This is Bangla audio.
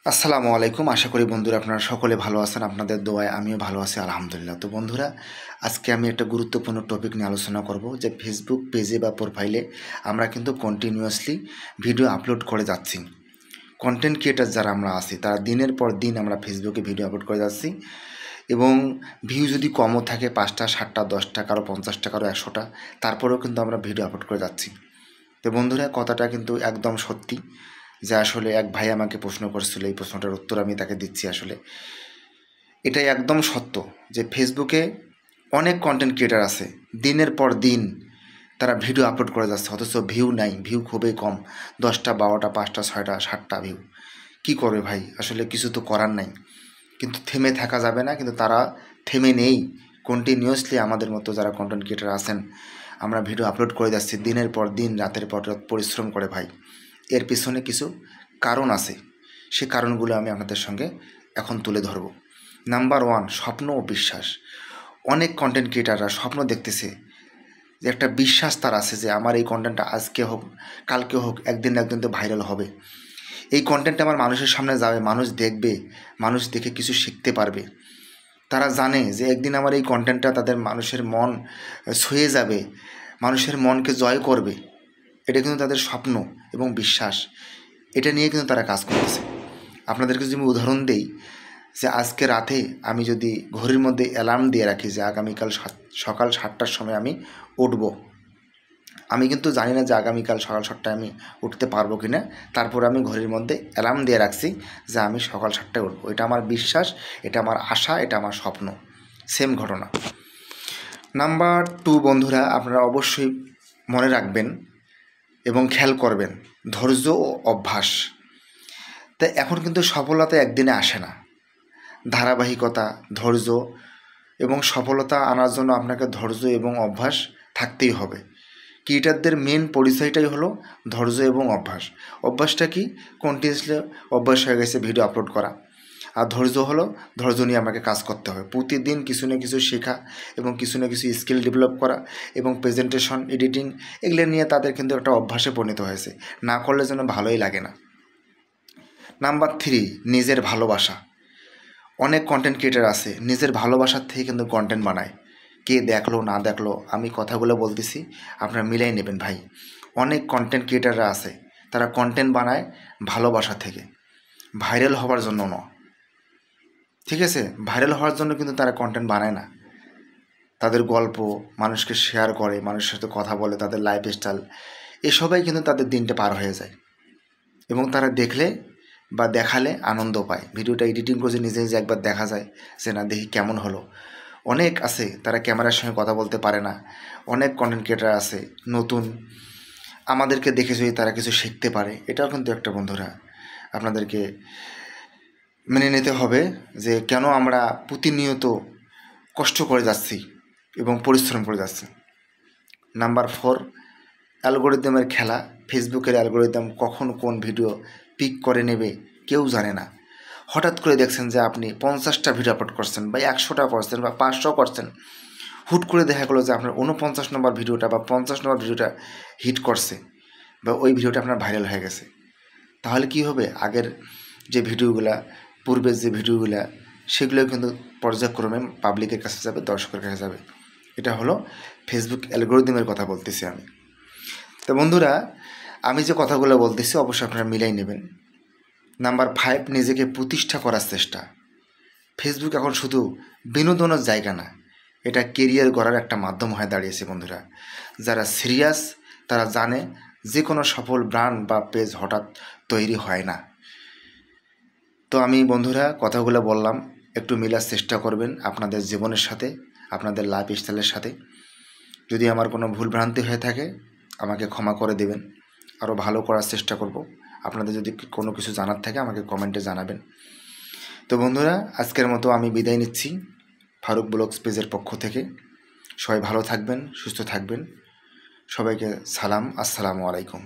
আসসালামু আলাইকুম। আশা করি বন্ধুরা আপনারা সকলে ভালো আছেন। আপনাদের দোয়ায় আমিও ভালো আছি আলহামদুলিল্লাহ। তো বন্ধুরা, আজকে আমি একটা গুরুত্বপূর্ণ টপিক নিয়ে আলোচনা করব যে ফেসবুক পেজে বা প্রোফাইলে আমরা কিন্তু কন্টিনিউয়াসলি ভিডিও আপলোড করে যাচ্ছি। কন্টেন্ট ক্রিয়েটার যারা আমরা আছি তারা দিনের পর দিন আমরা ফেসবুকে ভিডিও আপলোড করে যাচ্ছি এবং ভিউ যদি কমও থাকে 5টা 7টা 10টা কারো 50টা কারো 100টা, তারপরেও কিন্তু আমরা ভিডিও আপলোড করে যাচ্ছি। তো বন্ধুরা, কথাটা কিন্তু একদম সত্যি যে আসলে এক ভাই আমাকে প্রশ্ন করছিল, এই প্রশ্নটার উত্তর আমি তাকে দিচ্ছি। আসলে এটাই একদম সত্য যে ফেসবুকে অনেক কন্টেন্ট ক্রিয়েটার আছে, দিনের পর দিন তারা ভিডিও আপলোড করে যাচ্ছে, অথচ ভিউ নাই, ভিউ খুবই কম, 10টা 12টা 5টা 6টা 7টা ভিউ। কী করবে ভাই, আসলে কিছু তো করার নাই, কিন্তু থেমে থাকা যাবে না, কিন্তু তারা থেমে নেই। কন্টিনিউয়াসলি আমাদের মতো যারা কন্টেন্ট ক্রিয়েটার আছেন আমরা ভিডিও আপলোড করে যাচ্ছি দিনের পর দিন, রাতের পর রাত পরিশ্রম করে ভাই। এর পিছনে কিছু কারণ আছে, সে কারণগুলো আমি আপনাদের সঙ্গে এখন তুলে ধরব। নাম্বার 1, স্বপ্ন ও বিশ্বাস। অনেক কন্টেন্ট ক্রিয়েটাররা স্বপ্ন দেখতেছে, যে একটা বিশ্বাস তার আছে যে আমার এই কন্টেন্টটা আজকে হোক কালকে হোক একদিন না একদিন তো ভাইরাল হবে, এই কন্টেন্টটা আমার মানুষের সামনে যাবে, মানুষ দেখবে, মানুষ দেখে কিছু শিখতে পারবে। তারা জানে যে একদিন আমার এই কন্টেন্টটা তাদের মানুষের মন ছুঁয়ে যাবে, মানুষের মনকে জয় করবে। এটা কিন্তু তাদের স্বপ্ন এবং বিশ্বাস, এটা নিয়ে কিন্তু তারা কাজ করতেছে। আপনাদেরকে যদি আমি উদাহরণ দিই, যে আজকে রাতে আমি যদি ঘড়ির মধ্যে অ্যালার্ম দিয়ে রাখি যে আগামীকাল সকাল 7টার সময় আমি উঠব, আমি কিন্তু জানি না যে আগামীকাল সকাল 7টায় আমি উঠতে পারবো কি না, তারপর আমি ঘড়ির মধ্যে অ্যালার্ম দিয়ে রাখছি যে আমি সকাল 7টায় উঠবো। এটা আমার বিশ্বাস, এটা আমার আশা, এটা আমার স্বপ্ন। সেম ঘটনা। নাম্বার 2, বন্ধুরা আপনারা অবশ্যই মনে রাখবেন এবং খেয়াল করবেন, ধৈর্য ও অভ্যাস। তাই এখন কিন্তু সফলতা একদিনে আসে না, ধারাবাহিকতা, ধৈর্য এবং সফলতা আনার জন্য আপনাকে ধৈর্য এবং অভ্যাস থাকতেই হবে। ক্রিয়েটারদের মেন পরিচয়টাই হলো ধৈর্য এবং অভ্যাস। অভ্যাসটা কি? কন্টিনিউসলি অভ্যাস হয়ে গেছে ভিডিও আপলোড করা। আর ধৈর্য হলো, ধৈর্য নিয়ে আমাকে কাজ করতে হবে, প্রতিদিন কিছু না কিছু শেখা এবং কিছু না কিছু স্কিল ডেভেলপ করা এবং প্রেজেন্টেশন, এডিটিং, এগুলো নিয়ে তাদের কিন্তু একটা অভ্যাসে পরিণত হয়েছে, না করলে যেন ভালোই লাগে না। নাম্বার 3, নিজের ভালোবাসা। অনেক কন্টেন্ট ক্রিয়েটার আছে নিজের ভালোবাসার থেকে কিন্তু কন্টেন্ট বানায়। কে দেখলো না দেখলো, আমি কথাগুলো বলতেছি আপনারা মিলাই নেবেন ভাই। অনেক কন্টেন্ট ক্রিয়েটাররা আছে তারা কন্টেন্ট বানায় ভালোবাসা থেকে, ভাইরাল হওয়ার জন্য না। ঠিক আছে, ভাইরাল হওয়ার জন্য কিন্তু তারা কন্টেন্ট বানায় না। তাদের গল্প মানুষকে শেয়ার করে, মানুষের সাথে কথা বলে, তাদের লাইফস্টাইল, এসবই কিন্তু তাদের দিনটা পার হয়ে যায় এবং তারা দেখলে বা দেখালে আনন্দ পায়। ভিডিওটা এডিটিং করে নিজে নিজে একবার দেখা যায় যে না দেখি কেমন হলো। অনেক আছে তারা ক্যামেরার সঙ্গে কথা বলতে পারে না, অনেক কন্টেন্ট ক্রিয়েটার আছে নতুন, আমাদেরকে দেখে যদি তারা কিছু শিখতে পারে, এটাও কিন্তু একটা, বন্ধুরা আপনাদেরকে মেনে নিতে হবে যে কেন আমরা প্রতিনিয়ত কষ্ট করে যাচ্ছি এবং পরিশ্রম করে যাচ্ছি। নাম্বার 4, অ্যালগোরিদমের খেলা। ফেসবুকের অ্যালগোরিদম কখন কোন ভিডিও পিক করে নেবে কেউ জানে না। হঠাৎ করে দেখছেন যে আপনি 50টা ভিডিও আপলোড করছেন বা 100টা করছেন বা 500 করছেন, হুট করে দেখা গেলো যে আপনার 49 নম্বর ভিডিওটা বা 50 নম্বর ভিডিওটা হিট করছে বা ওই ভিডিওটা আপনার ভাইরাল হয়ে গেছে। তাহলে কি হবে, আগের যে ভিডিওগুলা, পূর্বের যে ভিডিওগুলা, সেগুলো কিন্তু পর্যায়ক্রমে পাবলিকের কাছে যাবে, দর্শকের কাছে যাবে। এটা হলো ফেসবুক অ্যালগোরিদমের কথা বলতেছি আমি। তো বন্ধুরা, আমি যে কথাগুলো বলতেছি অবশ্যই আপনারা মিলাই নেবেন। নাম্বার 5, নিজেকে প্রতিষ্ঠা করার চেষ্টা। ফেসবুক এখন শুধু বিনোদনের জায়গা না, এটা কেরিয়ার গড়ার একটা মাধ্যম হয়ে দাঁড়িয়েছে বন্ধুরা। যারা সিরিয়াস তারা জানে যে কোনো সফল ব্র্যান্ড বা পেজ হঠাৎ তৈরি হয় না। তো আমি বন্ধুরা কথাগুলো বললাম, একটু মেলার চেষ্টা করবেন আপনাদের জীবনের সাথে, আপনাদের লাইফস্টাইলের সাথে। যদি আমার কোনো ভুল ভ্রান্তি হয়ে থাকে আমাকে ক্ষমা করে দেবেন, আরও ভালো করার চেষ্টা করব। আপনাদের যদি কোনো কিছু জানার থাকে আমাকে কমেন্টে জানাবেন। তো বন্ধুরা, আজকের মতো আমি বিদায় নিচ্ছি ফারুক ব্লগস পেজের পক্ষ থেকে। সবাই ভালো থাকবেন, সুস্থ থাকবেন। সবাইকে সালাম, আসসালামু আলাইকুম।